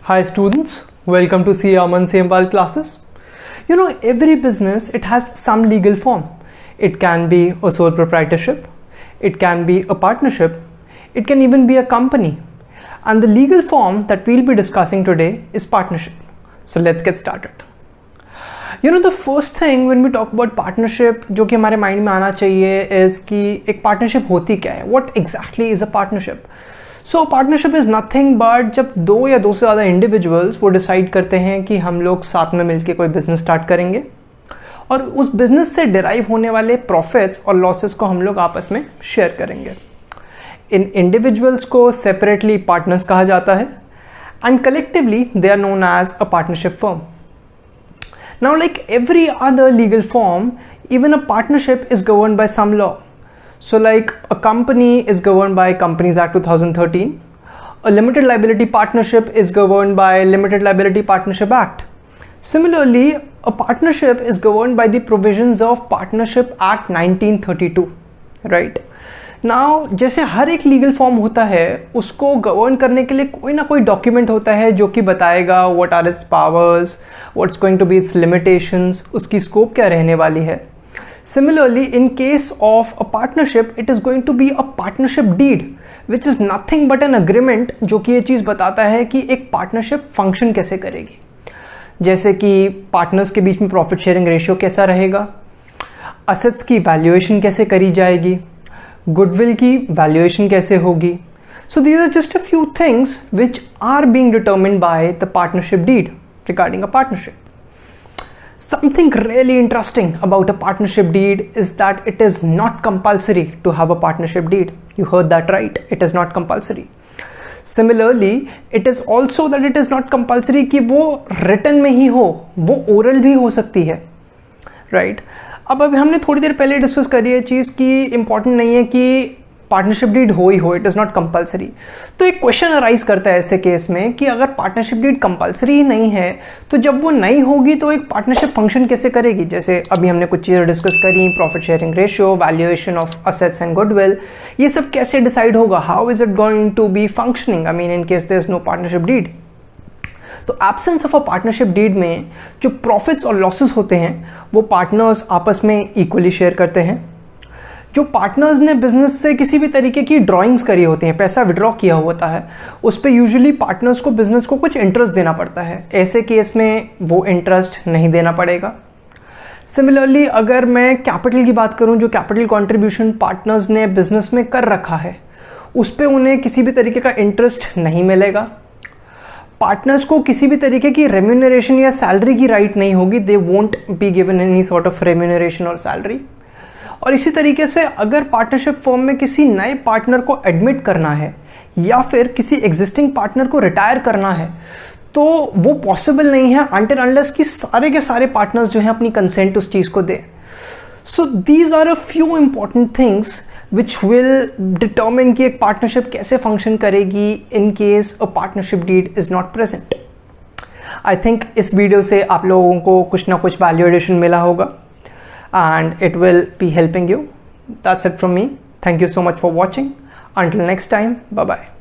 Hi students, welcome to C. Aman Sembal classes. You know, every business, it has some legal form. It can be a sole proprietorship, it can be a partnership, it can even be a company. And the legal form that we'll be discussing today is partnership. So let's get started. You know, the first thing when we talk about partnership जो कि हमारे mind में आना चाहिए is कि एक partnership होती क्या है? What exactly is a partnership? So partnership is nothing but जब दो या दो से ज़्यादा individuals वो decide करते हैं कि हम लोग साथ में मिलके कोई business start करेंगे और उस business से derive होने वाले profits और losses को हम लोग आपस में share करेंगे. इन individuals को separately partners कहा जाता है and collectively they are known as a partnership firm. Now, like every other legal form, even a partnership is governed by some law. So like a company is governed by Companies Act 2013. A limited liability partnership is governed by Limited Liability Partnership Act. Similarly, a partnership is governed by the provisions of Partnership Act 1932, right? Now, जैसे हर एक legal form होता है उसको govern करने के लिए कोई ना कोई डॉक्यूमेंट होता है जो कि बताएगा what are its powers, what's going to be its limitations, उसकी स्कोप क्या रहने वाली है. Similarly, in case of a partnership, it is going to be a partnership deed, which is nothing but an agreement जो कि ये चीज़ बताता है कि एक पार्टनरशिप फंक्शन कैसे करेगी. जैसे कि पार्टनर्स के बीच में प्रॉफिट शेयरिंग रेशियो कैसा रहेगा, असेट्स की वैल्यूएशन कैसे करी जाएगी, गुडविल की वैल्यूएशन कैसे होगी. So these are just a few things which are being determined by the partnership deed regarding a partnership. Something really interesting about a partnership deed is that it is not compulsory to have a partnership deed. You heard that right. It is not compulsory. Similarly, it is also that it is not compulsory कि वो written में ही हो, वो oral भी हो सकती है, right? अब हमने थोड़ी देर पहले डिस्कस करी है चीज़ कि इम्पॉर्टेंट नहीं है कि पार्टनरशिप डीड हो ही हो, इट इज़ नॉट कंपलसरी. तो एक क्वेश्चन अराइज करता है ऐसे केस में कि अगर पार्टनरशिप डीड कंपलसरी ही नहीं है तो जब वो नहीं होगी तो एक पार्टनरशिप फंक्शन कैसे करेगी. जैसे अभी हमने कुछ चीज़ें डिस्कस करी, profit sharing ratio, valuation of assets and goodwill, ये सब कैसे डिसाइड होगा, how is it going to be functioning, I mean in case there is no partnership deed. तो absence of a partnership deed में जो profits और losses होते हैं वो पार्टनर्स आपस में इक्वली शेयर करते हैं. जो पार्टनर्स ने बिजनेस से किसी भी तरीके की ड्राइंग्स करी होती हैं, पैसा विड्रॉ किया होता है, उस पर यूजुअली पार्टनर्स को बिजनेस को कुछ इंटरेस्ट देना पड़ता है. ऐसे केस में वो इंटरेस्ट नहीं देना पड़ेगा. सिमिलरली अगर मैं कैपिटल की बात करूं, जो कैपिटल कंट्रीब्यूशन पार्टनर्स ने बिजनेस में कर रखा है उस पर उन्हें किसी भी तरीके का इंटरेस्ट नहीं मिलेगा. पार्टनर्स को किसी भी तरीके की रेम्यूनरेशन या सैलरी की राइट नहीं होगी. They won't be given any sort of remuneration और सैलरी. और इसी तरीके से अगर पार्टनरशिप फर्म में किसी नए पार्टनर को एडमिट करना है या फिर किसी एग्जिस्टिंग पार्टनर को रिटायर करना है तो वो पॉसिबल नहीं है अनटिल अनलेस कि सारे के सारे पार्टनर्स जो हैं अपनी कंसेंट उस चीज़ को दें. So these are a few important things which will determine कि एक पार्टनरशिप कैसे फंक्शन करेगी in case a partnership deed is not present. I think इस वीडियो से आप लोगों को कुछ ना कुछ वैल्यू एडिशन मिला होगा and it will be helping you. That's it from me. Thank you so much for watching. Until next time, bye bye.